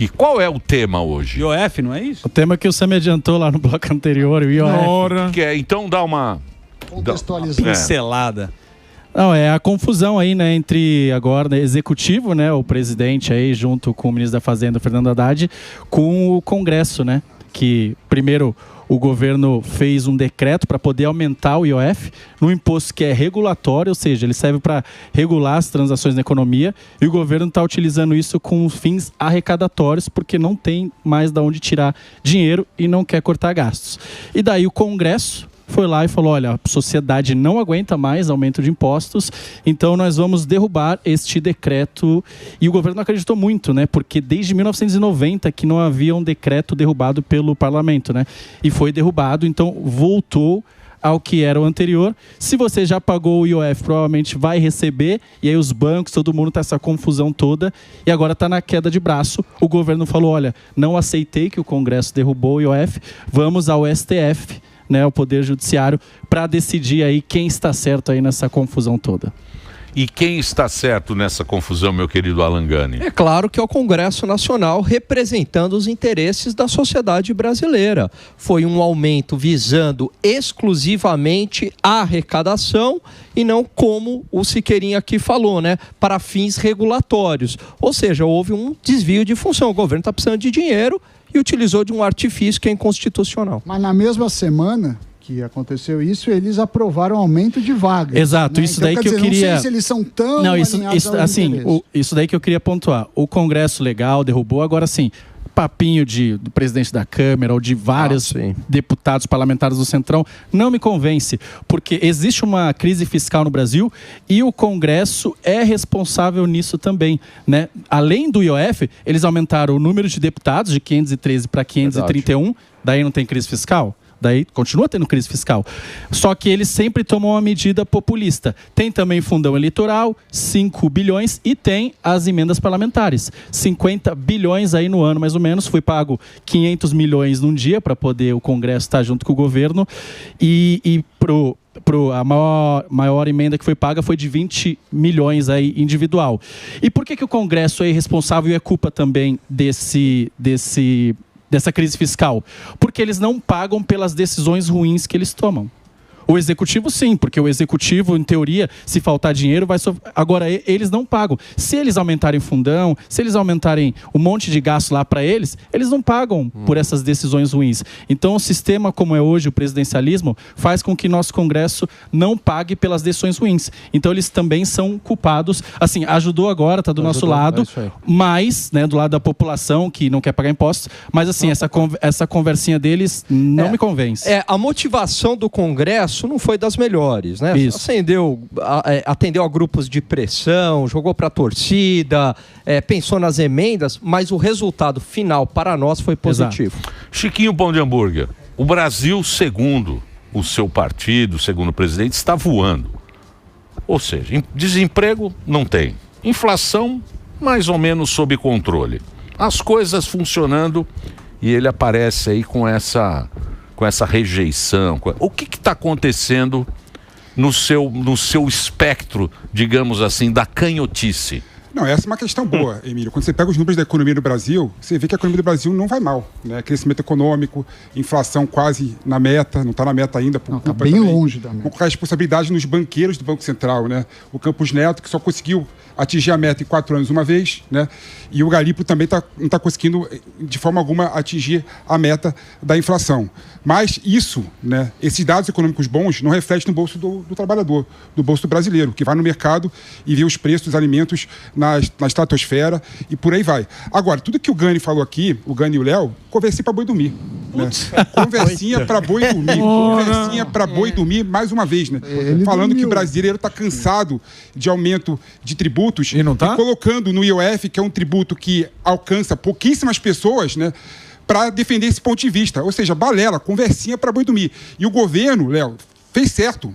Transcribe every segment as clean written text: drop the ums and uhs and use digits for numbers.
E qual é o tema hoje? IOF, não é isso? O tema que o Sam adiantou lá no bloco anterior, o IOF. Que é, então dá uma pincelada. Não, é a confusão aí, né, entre agora executivo, né, o presidente aí junto com o ministro da Fazenda, Fernando Haddad, com o Congresso, né, que primeiro o governo fez um decreto para poder aumentar o IOF num imposto que é regulatório, ou seja, ele serve para regular as transações na economia, e o governo está utilizando isso com fins arrecadatórios porque não tem mais de onde tirar dinheiro e não quer cortar gastos. E daí o Congresso foi lá e falou, olha, a sociedade não aguenta mais aumento de impostos, então nós vamos derrubar este decreto. E o governo não acreditou muito, né? Porque desde 1990 que não havia um decreto derrubado pelo parlamento, né? E foi derrubado, então voltou ao que era o anterior. Se você já pagou o IOF, provavelmente vai receber, e aí os bancos, todo mundo tá essa confusão toda, e agora tá na queda de braço. O governo falou, olha, não aceitei que o Congresso derrubou o IOF, vamos ao STF, né, o Poder Judiciário, para decidir aí quem está certo aí nessa confusão toda. E quem está certo nessa confusão, meu querido Alan Gani? É claro que é o Congresso Nacional representando os interesses da sociedade brasileira. Foi um aumento visando exclusivamente a arrecadação e não como o Siqueirinha aqui falou, né, para fins regulatórios. Ou seja, houve um desvio de função. O governo está precisando de dinheiro e utilizou de um artifício que é inconstitucional. Mas na mesma semana que aconteceu isso, eles aprovaram aumento de vagas. Exato, né? Isso então, daí que dizer, eu queria... Não sei se eles são tão não, isso assim, isso daí que eu queria pontuar. O Congresso legal derrubou, agora sim, papinho do presidente da Câmara ou de vários deputados parlamentares do Centrão não me convence, porque existe uma crise fiscal no Brasil e o Congresso é responsável nisso também, né? Além do IOF, eles aumentaram o número de deputados de 513 para 531, verdade. Daí não tem crise fiscal? Daí continua tendo crise fiscal. Só que eles sempre tomam uma medida populista. Tem também fundão eleitoral, 5 bilhões, e tem as emendas parlamentares. 50 bilhões aí no ano, mais ou menos. Foi pago 500 milhões num dia para poder o Congresso estar junto com o governo. E a maior emenda que foi paga foi de 20 milhões aí individual. E por que o Congresso é irresponsável e é culpa também dessa crise fiscal? Porque eles não pagam pelas decisões ruins que eles tomam. O executivo sim, porque o executivo, em teoria, se faltar dinheiro, vai sofrer. Agora, eles não pagam. Se eles aumentarem fundão, se eles aumentarem um monte de gasto lá para eles não pagam por essas decisões ruins. Então, o sistema como é hoje, o presidencialismo, faz com que nosso Congresso não pague pelas decisões ruins. Então, eles também são culpados. Assim, ajudou agora, está do nosso lado, mas, né, do lado da população que não quer pagar impostos, mas assim, essa conversinha deles não me convence. A motivação do Congresso não foi das melhores, né? Isso. Atendeu a grupos de pressão, jogou para a torcida, pensou nas emendas, mas o resultado final para nós foi positivo. Exato. Chiquinho Pão de Hambúrguer, o Brasil, segundo o seu partido, segundo o presidente, está voando. Ou seja, desemprego não tem, inflação mais ou menos sob controle, as coisas funcionando, e ele aparece aí com essa rejeição. O que está acontecendo no seu espectro, digamos assim, da canhotice? Não, essa é uma questão boa, Emílio. Quando você pega os números da economia do Brasil, você vê que a economia do Brasil não vai mal, né? Crescimento econômico, inflação quase na meta, não está na meta ainda. Está bem longe da meta. Com a responsabilidade nos banqueiros do Banco Central, né? O Campos Neto, que só conseguiu atingir a meta em 4 anos uma vez, né? E o Galipo também não está conseguindo, de forma alguma, atingir a meta da inflação. Mas isso, né? Esses dados econômicos bons não refletem no bolso do trabalhador, no bolso do brasileiro, que vai no mercado e vê os preços dos alimentos na estratosfera e por aí vai. Agora, tudo que o Gani falou aqui, o Gani e o Léo, conversinha para boi dormir. Né? Conversinha para boi dormir. Conversinha para boi dormir, mais uma vez, né? Falando que o brasileiro está cansado de aumento de tributos e colocando no IOF, que é um tributo que alcança pouquíssimas pessoas, né? Para defender esse ponto de vista. Ou seja, balela, conversinha para boi dormir. E o governo, Léo, fez certo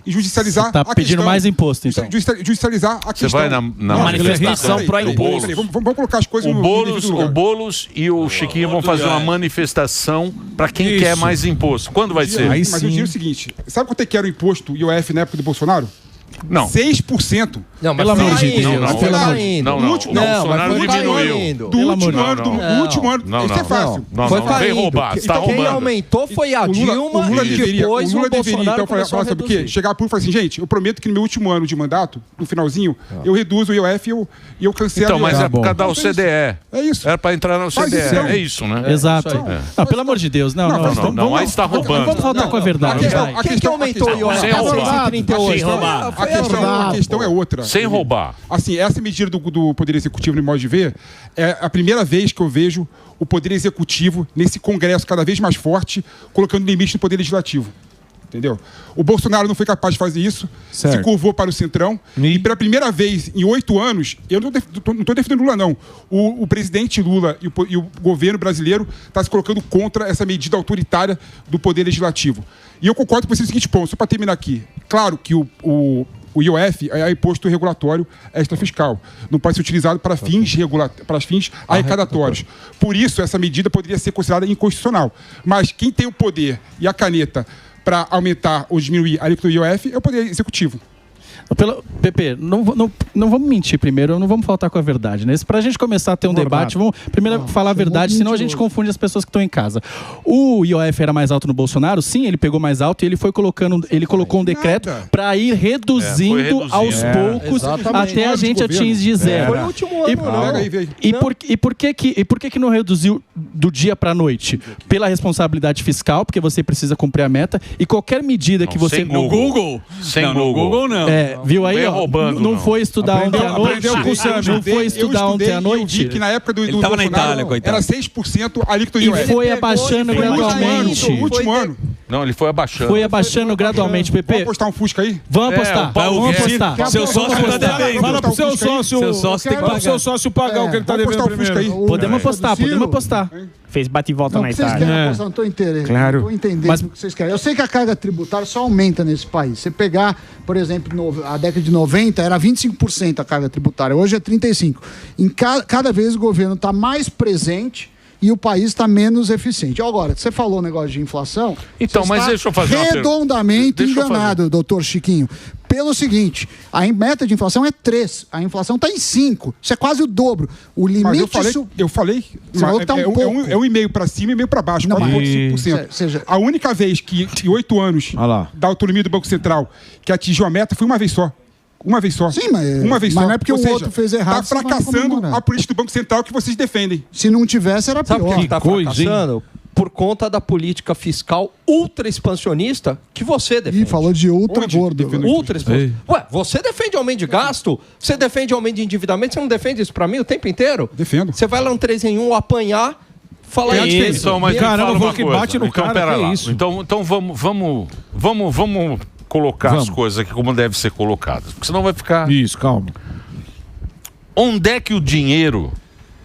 em judicializar a questão. Está pedindo mais imposto, então. Judicializar a questão. Você vai na manifestação pró-imposto. Vamos colocar as coisas no O Boulos e o Chiquinho vão fazer uma manifestação para quem quer mais imposto. Quando vai ser? Mas eu diria o seguinte, sabe quanto é que era o imposto IOF na época do Bolsonaro? Não. 6%. Não, mas Pelo foi amor de caindo, Deus, foi pelo amor de caindo. Não, No último- o Não, Bolsonaro mas foi diminuiu. caindo. Do último ano, não. do último ano. Não, Isso é não. fácil. Foi Vem caindo. roubar, você tá Então, quem roubando. aumentou foi a Dilma O Lula e deveria, depois o Bolsonaro então, começou falar a sabe o quê? reduzir. Chegar público e falar assim, gente, eu prometo que no meu último ano de mandato, no finalzinho, eu reduzo o IOF e eu cancelo Então, o mas IOF. é por causa da Então, OCDE. É isso. Era pra entrar na OCDE. Faz isso, É isso, né? Exato. isso aí. Não, pelo amor de Deus. Não, Não, aí você tá roubando. Vamos faltar com a verdade. questão- vai. Quem que aumentou o IOF? Sem roubar. 638. A questão é outra. Sem roubar. Assim, essa medida do Poder Executivo, no modo de ver, é a primeira vez que eu vejo o Poder Executivo nesse Congresso cada vez mais forte, colocando limite no Poder Legislativo. Entendeu? O Bolsonaro não foi capaz de fazer isso, se curvou para o Centrão, e pela primeira vez em 8 anos, eu não estou defendendo Lula, não. O presidente Lula e o governo brasileiro está se colocando contra essa medida autoritária do Poder Legislativo. E eu concordo com você no seguinte ponto, só para terminar aqui. Claro que o IOF é imposto regulatório extrafiscal. Não pode ser utilizado para fins arrecadatórios. Por isso, essa medida poderia ser considerada inconstitucional. Mas quem tem o poder e a caneta para aumentar ou diminuir a alíquota do IOF é o Poder Executivo. Pepe, não vamos mentir primeiro, não vamos faltar com a verdade, né? Pra gente começar a ter um debate, vamos primeiro falar a verdade, senão a gente confunde as pessoas que estão em casa. O IOF era mais alto no Bolsonaro? Sim, ele pegou mais alto e ele colocou um decreto para ir reduzindo aos poucos até a gente atingir zero. Foi o último ano, E por que não reduziu do dia para a noite? Pela responsabilidade fiscal, porque você precisa cumprir a meta, e qualquer medida que você... Sem Google. Sem Google, não. Viu aí, ó, roubando, não foi estudar ontem à noite? Não foi estudar ontem à noite? Eu vi que na época do tava na Bolsonaro Itália, coitado. era 6% a alíquota do E IOF. foi abaixando gradualmente. No último ano. Não, ele foi abaixando. Foi abaixando gradualmente, Vamos Pepe. apostar um Fusca aí? Vamos apostar. Vamos apostar. Seu sócio tá devendo. Fala pro seu sócio. Seu sócio tem que Fala pro seu pagar. sócio pagar o que ele tá Vamos devendo apostar um Fusca primeiro. aí. Podemos apostar. Fez bate e volta Não, na o que vocês Itália. querem apostar? Não estou entendendo. Claro. Não estou entendendo Mas- o que vocês querem. Eu sei que a carga tributária só aumenta nesse país. Você pegar, por exemplo, a década de 90, era 25% a carga tributária. Hoje é 35%. Cada vez o governo está mais presente e o país está menos eficiente. Agora, você falou o negócio de inflação. Então, você mas está deixa eu fazer uma redondamente Deixa eu enganado, doutor Chiquinho. Pelo seguinte, a meta de inflação é 3, a inflação está em 5. Isso é quase o dobro. O limite... Mas eu falei Você falou que tá um pouco. é um e-mail para cima e meio para baixo, Não, 4,5%. seja- A única vez que em 8 anos Olha lá. da autonomia do Banco Central que atingiu a meta foi uma vez só. Uma vez só. Sim, mas- uma vez mas só. não é porque Ou o seja, outro fez errado, Está você vai fracassando comemorar. a política do Banco Central que vocês defendem. Se não tivesse, era Sabe por pior. que está coisa, hein? fracassando? Por conta da política fiscal ultra expansionista que você defende. Ih, falou de ultra Onde gordo. defendeu? Ultra expansionista. Ué, você defende aumento de gasto? Você defende aumento de endividamento? Você não defende isso pra mim o tempo inteiro? Defendo. Você vai lá no 3 em 1 apanhar, falar Tem a isso. diferença, mas me Caramba, fala vou uma que coisa. bate no Então, cara, pera que lá. isso? Então vamos colocar as coisas aqui como devem ser colocadas. Porque senão vai ficar... Isso, calma. Onde é que o dinheiro...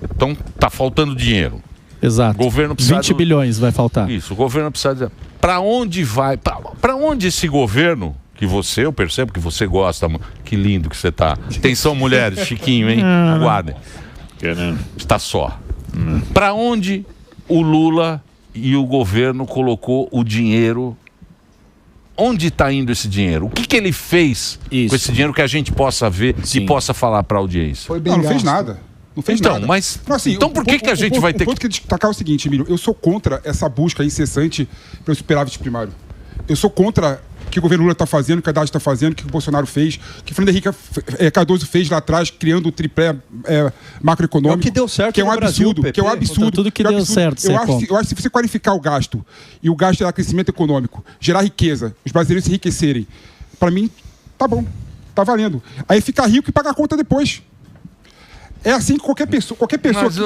Então, tá faltando dinheiro. Exato. O governo precisa 20 bilhões vai faltar. Isso, o governo precisa dizer... Para onde vai... Para onde esse governo... Que eu percebo que você gosta... Que lindo que você tá. Atenção, mulheres, Chiquinho, hein? Aguardem. Está só. Para onde o Lula e o governo colocou o dinheiro? Onde está indo esse dinheiro? O que ele fez com esse dinheiro que a gente possa ver e possa falar para a audiência? Foi bem Não fez gasto. nada. Não fez Então, nada. mas- Não, assim, então por que a gente vai ter O ponto que destacar é o seguinte, Emílio. Eu sou contra essa busca incessante pelo superávit primário. Eu sou contra o que o governo Lula está fazendo, o que a Haddad está fazendo, o que o Bolsonaro fez, o que o Fernando Henrique Cardoso fez lá atrás, criando o tripé macroeconômico. É o que deu certo que é um no Brasil, absurdo, Pepe. que é um absurdo. Tudo que é um deu absurdo. certo, você eu é acho, contra. eu acho que se você qualificar o gasto e o gasto gerar crescimento econômico, gerar riqueza, os brasileiros se enriquecerem, para mim, tá bom, tá valendo. Aí ficar rico e pagar a conta depois. É assim que qualquer pessoa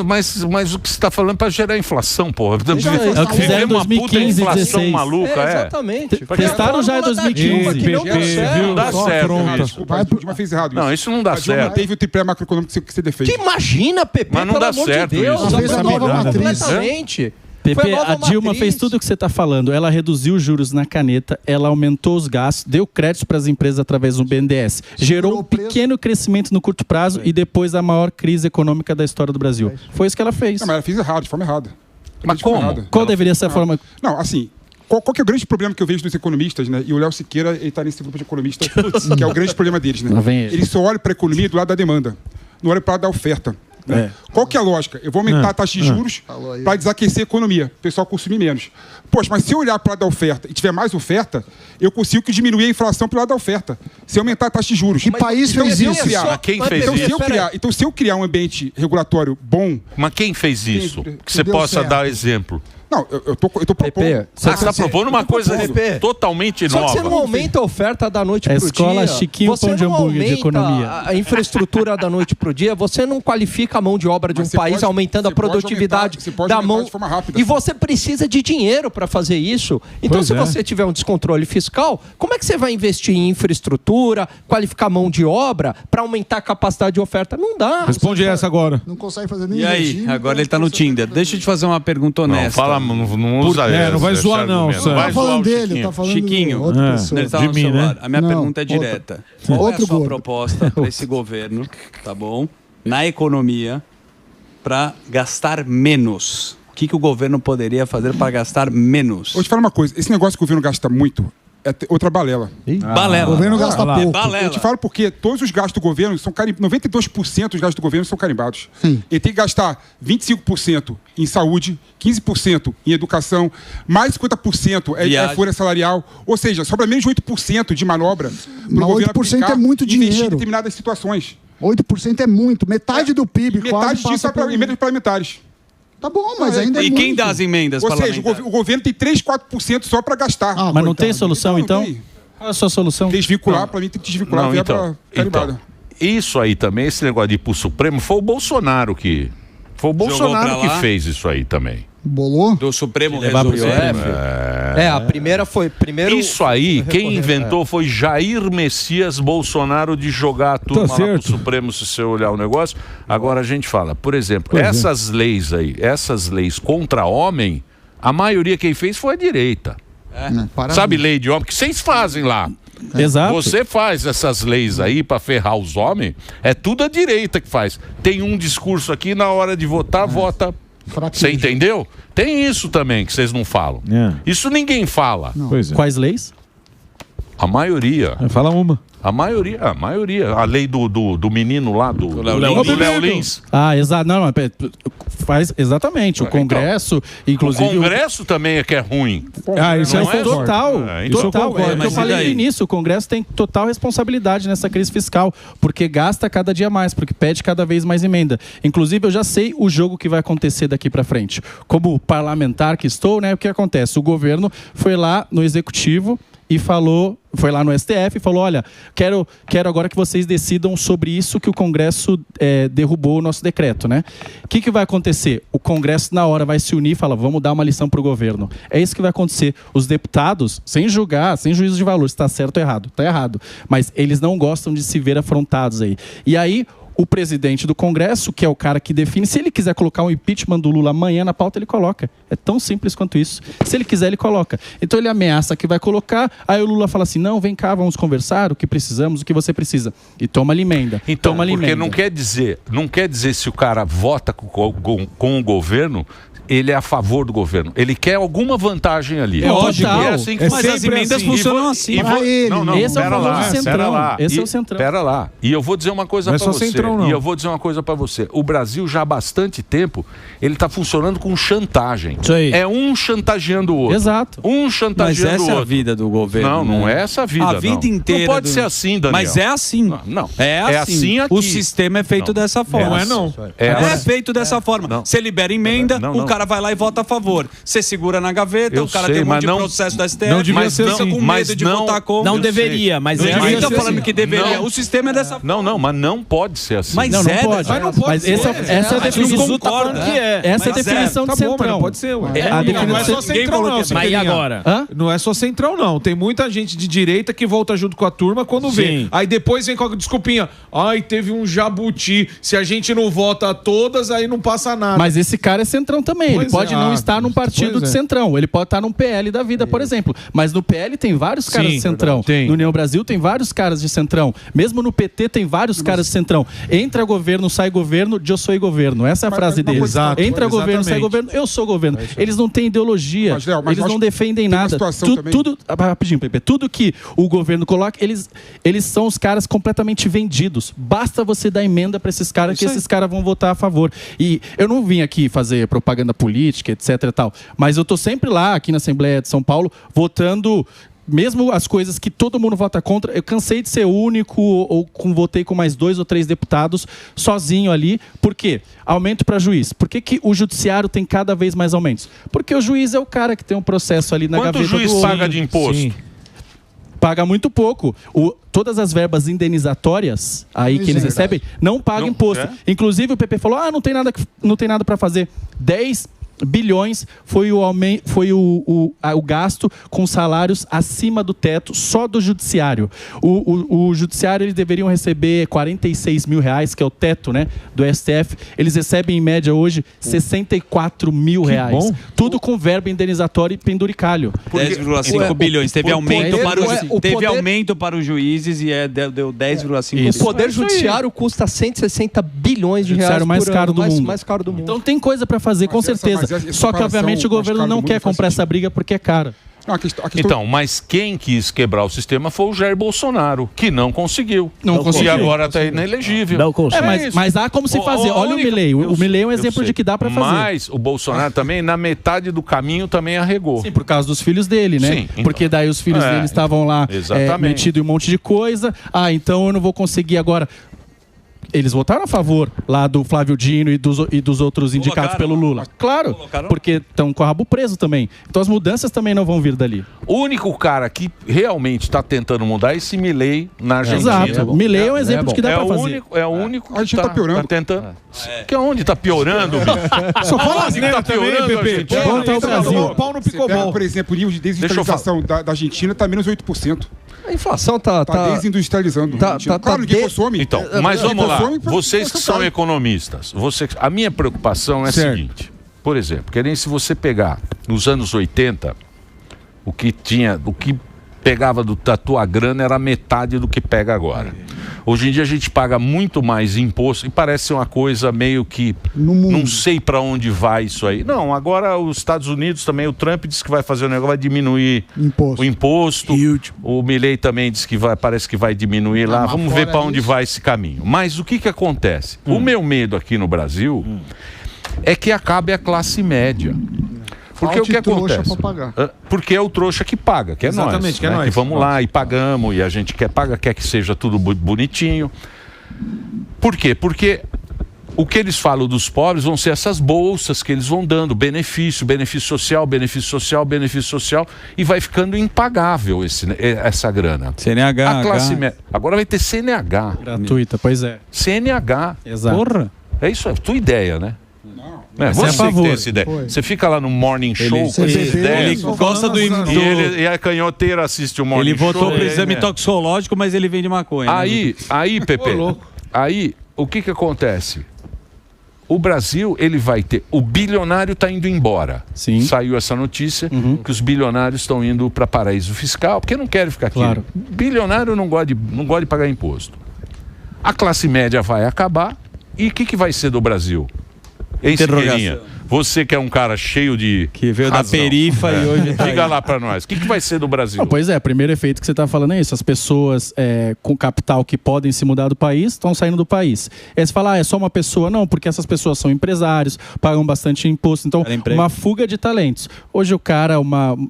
Mas o que você está falando para gerar inflação, porra. É o que fizeram em 2015 e inflação 16. maluca, Exatamente. Testaram já em 2015. Que não deu certo. Não dá certo. Desculpa, a Dilma fez errado isso. Não, isso não dá A Dilma certo. teve o tripé macroeconômico que você defende. Que imagina, Pepe, Mas não pelo dá amor certo de Deus. isso. Ela fez a nova matriz. Completamente. Foi Pepe, nova a Dilma matriz. fez tudo o que você está falando. Ela reduziu os juros na caneta, ela aumentou os gastos, deu crédito para as empresas através do BNDES. Gerou um pequeno crescimento no curto prazo e depois a maior crise econômica da história do Brasil. Foi isso que ela fez. Não, mas ela fez errado, de forma errada. Mas De forma como? errada. Qual deveria ser a forma? Não, assim, Qual que é o grande problema que eu vejo dos economistas, né? E o Léo Siqueira, ele está nesse grupo de economistas, que é o grande problema deles, né? Eles só olham para a economia do lado da demanda, não olham para o lado da oferta. Né? Qual que é a lógica? Eu vou aumentar a taxa de juros para desaquecer a economia, o pessoal consumir menos. Poxa, mas se eu olhar para o lado da oferta e tiver mais oferta, eu consigo diminuir a inflação pelo lado da oferta. Se eu aumentar a taxa de juros. Que país fez isso? Quem fez isso? Então, se eu criar um ambiente regulatório bom... Mas quem fez isso? Que você possa dar exemplo. Não, eu tô propondo... Você está propondo uma coisa totalmente nova. Só que você não aumenta a oferta da noite pro dia. Escola Chiquinho Pão de Hambúrguer de economia. A infraestrutura da noite pro dia, você não qualifica a mão de obra de um país aumentando a produtividade da mão. De forma rápida, e você precisa de dinheiro para fazer isso. Então, se você tiver um descontrole fiscal, como é que você vai investir em infraestrutura, qualificar a mão de obra para aumentar a capacidade de oferta? Não dá. Responde essa agora. Não consegue fazer nem E aí? Agora ele tá no Tinder. Deixa eu te fazer uma pergunta honesta. Não usa não vai zoar não, Não tá falando dele, tá falando Chiquinho, de outra pessoa. ele tá no celular. A minha pergunta é direta. Qual é a sua gordo. proposta para esse governo, tá bom? Na economia, para gastar menos? O que o governo poderia fazer para gastar menos? Vou te falar uma coisa. Esse negócio que o governo gasta muito é outra balela. Balela. O governo gasta pouco. Balela. Eu te falo porque todos os gastos do governo são carimbados. 92% dos gastos do governo são carimbados. Sim. Ele tem que gastar 25% em saúde, 15% em educação, mais 50% é folha salarial. Ou seja, sobra menos de 8% de manobra para o governo 8% é muito dinheiro. investir em determinadas situações. 8% é muito. Metade do PIB Metade quase disso passa é para emendas parlamentares. Tá bom, mas ainda é E muito. quem dá as emendas Ou seja, parlamentares? o governo tem 3, 4% só para gastar. Mas não tem coitado. solução, então? Qual é a sua solução? Desvincular, para mim tem que desvincular a verba carimbada. Isso aí também, esse negócio de ir pro Supremo, foi o Bolsonaro que... Foi o Bolsonaro que fez isso aí também. Bolou? Do Supremo Levar pro resolver. Supremo. A primeira foi... Isso aí, quem inventou foi Jair Messias Bolsonaro de jogar a turma lá pro Supremo, se você olhar o negócio. Agora a gente fala, por exemplo, essas leis aí, essas leis contra homem, a maioria quem fez foi a direita. Sabe lei de homem? Que vocês fazem lá. Exato. Você faz essas leis aí pra ferrar os homens, é tudo a direita que faz. Tem um discurso aqui, na hora de votar, vota. Você entendeu? Tem isso também que vocês não falam. Isso ninguém fala. Quais leis? A maioria. Fala uma. A maioria. A lei do menino lá, do Léo Lins. Exato. Não, faz exatamente. O Congresso, inclusive. O Congresso também é que é ruim. Isso não é total. Total. Eu falei no daí? início, o Congresso tem total responsabilidade nessa crise fiscal, porque gasta cada dia mais, porque pede cada vez mais emenda. Inclusive, eu já sei o jogo que vai acontecer daqui para frente. Como parlamentar que estou, né? O que acontece? O governo foi lá no Executivo e falou, foi lá no STF e falou, olha, quero agora que vocês decidam sobre isso que o Congresso derrubou o nosso decreto, né? O que vai acontecer? O Congresso na hora vai se unir e falar, vamos dar uma lição para o governo. É isso que vai acontecer. Os deputados, sem julgar, sem juízo de valor, se está certo ou errado. Está errado. Mas eles não gostam de se ver afrontados aí. E aí, o presidente do Congresso, que é o cara que define, se ele quiser colocar um impeachment do Lula amanhã na pauta, ele coloca. É tão simples quanto isso. Se ele quiser, ele coloca. Então ele ameaça que vai colocar, aí o Lula fala assim, não, vem cá, vamos conversar, o que precisamos, o que você precisa. E toma-lhe emenda. Então, porque não quer dizer se o cara vota com o governo, ele é a favor do governo. Ele quer alguma vantagem ali. É lógico. É assim que Mas as emendas funcionam assim. Esse é o famoso centrão. Esse é o centrão. Pera lá. E eu vou dizer uma coisa para você. Centrão, e eu vou dizer uma coisa para você. O Brasil já há bastante tempo, ele está funcionando com chantagem. Isso aí. É um chantageando o outro. Exato. Um chantageando o outro. Mas essa é a vida do governo. Não é essa a vida. A vida inteira. Não pode ser assim, Daniel. Mas é assim. Não. É assim aqui. O sistema é feito dessa forma. Não. É feito dessa forma. Você libera emenda, o cara vai lá e vota a favor. Você segura na gaveta, o cara tem um monte de processo da STF, não devia ser fica com medo de votar contra. Não deveria, mas é Ninguém assim. tá falando que deveria. O sistema é dessa forma. Não, mas não pode ser assim. Mas não pode. Mas não pode mas ser. Essa é a definição. Essa é a definição de centrão. Mas não pode ser. Não é só centrão, não. Mas e agora? Não é só centrão, não. Tem muita gente de direita que volta junto com a turma quando vê. Aí depois vem com a desculpinha. Ai, teve um jabuti. Se a gente não vota todas, aí não passa nada. Mas esse cara é centrão também. Ele pode não estar num partido de centrão. Ele pode estar num PL da vida, por exemplo. Mas no PL tem vários caras de centrão. No União Brasil tem vários caras de centrão. Mesmo no PT tem vários caras de centrão. Entra governo, sai governo, eu sou governo. Essa é a frase deles. Exato, Entra governo, sai exatamente. governo, eu sou governo. Eles não têm ideologia, Mas, Léo, mas eles não defendem tem uma nada. situação também. Rapidinho, Pepe. Tudo que o governo coloca, eles são os caras completamente vendidos. Basta você dar emenda para esses caras que esses caras vão votar a favor. E eu não vim aqui fazer propaganda política, etc e tal, mas eu tô sempre lá, aqui na Assembleia de São Paulo, votando mesmo as coisas que todo mundo vota contra. Eu cansei de ser único ou votei com mais 2 ou 3 deputados sozinho ali. Por quê? Aumento para juiz. Por que o judiciário tem cada vez mais aumentos? Porque o juiz é o cara que tem um processo ali na gaveta do outro. Quanto o juiz paga de imposto? Sim. Paga muito pouco. Todas as verbas indenizatórias aí que eles recebem não pagam imposto. Inclusive o PP falou, não tem nada para fazer. 10 bilhões foi o gasto com salários acima do teto só do judiciário. O judiciário, eles deveriam receber 46 mil reais, que é o teto, né, do STF. Eles recebem em média hoje 64 mil reais. Bom. Tudo com verba indenizatória e penduricalho. 10,5 bilhões. Teve aumento para os juízes e deu 10,5 O poder judiciário custa 160 bilhões de reais mais por caro ano, do mundo. mais caro do mundo. Então tem coisa para fazer, com certeza. Só que, obviamente, o governo não quer comprar essa briga porque é caro. Então, mas quem quis quebrar o sistema foi o Jair Bolsonaro, que não conseguiu. Não conseguiu. E agora está inelegível. Não conseguiu. Mas há como se fazer. Olha o Milei. O Milei é um exemplo de que dá para fazer. Mas o Bolsonaro também, na metade do caminho, também arregou. Sim, por causa dos filhos dele, né? Sim, então. Porque daí os filhos dele estavam lá metidos em um monte de coisa. Então eu não vou conseguir agora... Eles votaram a favor lá do Flávio Dino e dos outros indicados pelo Lula. Claro, porque estão com o rabo preso também. Então as mudanças também não vão vir dali. O único cara que realmente está tentando mudar é esse Milei na Argentina. Exato. Milei é um exemplo de que dá para fazer. É o único a gente está piorando. Tá tentando. Que onde está piorando, bicho? Só fala assim, tá piorando, Pepe. Volta ao Brasil. Pau no picobol. Por exemplo, o nível de desindustrialização da Argentina está menos 8%. A inflação tá desindustrializando. Claro, ninguém consome. Então, mas vamos lá. Vocês que são economistas, a minha preocupação é a seguinte. Por exemplo, que nem se você pegar nos anos 80, o que pegava da tua grana era metade do que pega agora. Hoje em dia a gente paga muito mais imposto e parece uma coisa meio que não sei para onde vai isso aí. Não, agora os Estados Unidos também, o Trump disse que vai fazer um negócio, vai diminuir o imposto. O Milei também disse que parece que vai diminuir lá. Vamos ver para onde vai esse caminho. Mas o que acontece? O meu medo aqui no Brasil é que acabe a classe média. Porque o que acontece? Porque é o trouxa que paga, que é nós. Exatamente, que é nós. Que vamos lá e pagamos, e a gente quer que seja tudo bonitinho. Por quê? Porque o que eles falam dos pobres vão ser essas bolsas que eles vão dando, benefício social, e vai ficando impagável essa grana. CNH. A classe média. Agora vai ter CNH. Gratuita, pois é. CNH. Exato. Porra. É isso, é tua ideia, né? Você é a favor. tem essa ideia. Você fica lá no Morning Show com essas ideias. Ele gosta do... E a canhoteira assiste o Morning Show. Ele votou pro exame toxicológico, mas ele vende maconha. Aí, Pepe, aí o que acontece? O Brasil, ele vai ter... O bilionário está indo embora. Sim. Saiu essa notícia que os bilionários estão indo para paraíso fiscal, porque não querem ficar aqui. Claro. Bilionário não gosta de pagar imposto. A classe média vai acabar. E o que vai ser do Brasil? Siqueirinha, você que é um cara cheio de que veio razão, da perifa e hoje tá diga lá pra nós, o que vai ser do Brasil? Pois é, o primeiro efeito que você tá falando é isso, as pessoas com capital que podem se mudar do país estão saindo do país. Aí você fala, é só uma pessoa? Não, porque essas pessoas são empresários, pagam bastante imposto, então uma fuga de talentos. Hoje o cara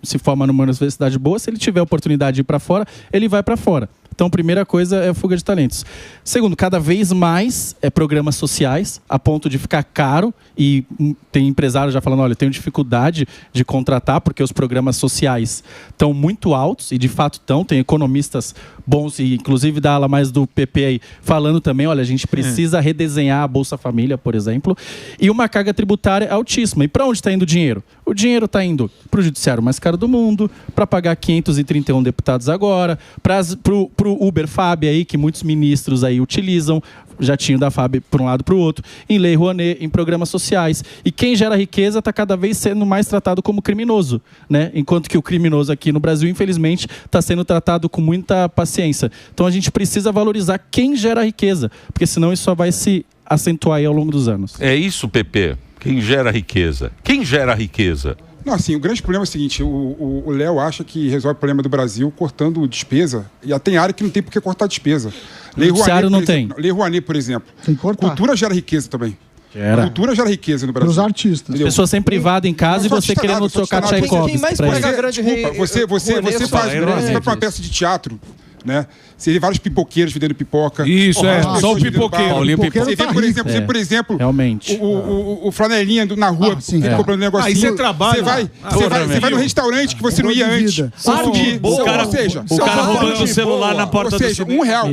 se forma numa universidade boa, se ele tiver a oportunidade de ir para fora, ele vai para fora. Então, primeira coisa é a fuga de talentos. Segundo, cada vez mais programas sociais, a ponto de ficar caro, e tem empresário já falando, olha, eu tenho dificuldade de contratar, porque os programas sociais estão muito altos, e de fato estão, tem economistas bons, e inclusive da ala mais do PP aí, falando também, olha, a gente precisa redesenhar a Bolsa Família, por exemplo, e uma carga tributária altíssima. E para onde está indo o dinheiro? O dinheiro está indo para o judiciário mais caro do mundo, para pagar 531 deputados agora, para o Uber Fab aí, que muitos ministros aí utilizam, jatinho da FAB para um lado para o outro, em Lei Rouanet, em programas sociais. E quem gera riqueza está cada vez sendo mais tratado como criminoso, né? Enquanto que o criminoso aqui no Brasil, infelizmente, está sendo tratado com muita paciência. Então a gente precisa valorizar quem gera riqueza, porque senão isso só vai se acentuar aí ao longo dos anos. É isso, Pepe. Quem gera riqueza? Quem gera riqueza? Não, assim, o grande problema é o seguinte, o Léo acha que resolve o problema do Brasil cortando despesa, e tem área que não tem por que cortar despesa. Lei Rouanet, não tem. Lei Rouanet, por exemplo. Tem que cortar. Cultura gera riqueza também. Gera. Cultura gera riqueza no Brasil. Para os artistas. Entendeu? Pessoa sem privada em casa e você querendo tocar Tchaikovsky. Quem mais pra pega ele. grande Desculpa, você vai para uma peça de teatro, né? Você vê vários pipoqueiros vendendo pipoca. Isso, só o vendendo pipoqueiro. bala. Pipoqueiro Você tá vê, rico. por exemplo, Realmente. o flanelinha na rua, comprando um negocinho. Aí você trabalha. Você vai no restaurante que você não ia antes. Arte boa. O cara roubando o celular na porta ou seja, do um real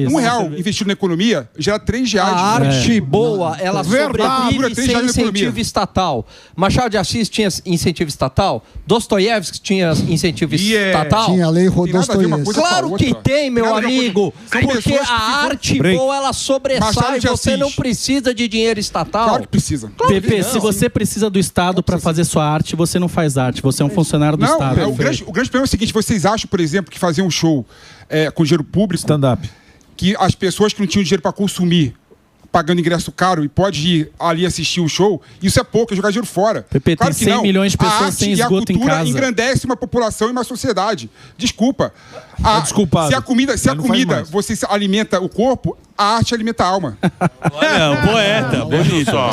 investido na economia gera R$3. A arte boa, ela sobrevive Verdade. sem Já na incentivo economia. estatal. Machado de Assis tinha incentivo estatal? Dostoiévski tinha incentivo estatal? Tinha a lei Tem nada a ver uma Dostoiévski. coisa com a Claro outra. que tem, meu Tem nada a ver uma amigo. coisa. São Porque pessoas que a ficam- arte boa, ela sobressai. Machado de Você Assis. não precisa de dinheiro estatal. Claro que precisa. Pepe, se você precisa do Estado para fazer sua arte, você não faz arte, você é um funcionário do Não, Estado. o grande problema é o seguinte, vocês acham, por exemplo, que fazer um show com dinheiro público, Stand-up. que as pessoas que não tinham dinheiro para consumir, pagando ingresso caro e pode ir ali assistir o show, isso é pouco, é jogar dinheiro fora. Pepe, tem 100 milhões de pessoas a arte sem e a esgoto em cultura casa. engrandece uma população e uma sociedade. Desculpa. desculpado. Se a comida, Mas não faz mais. você alimenta o corpo, a arte alimenta a alma. Olha, o poeta, bonito. Só.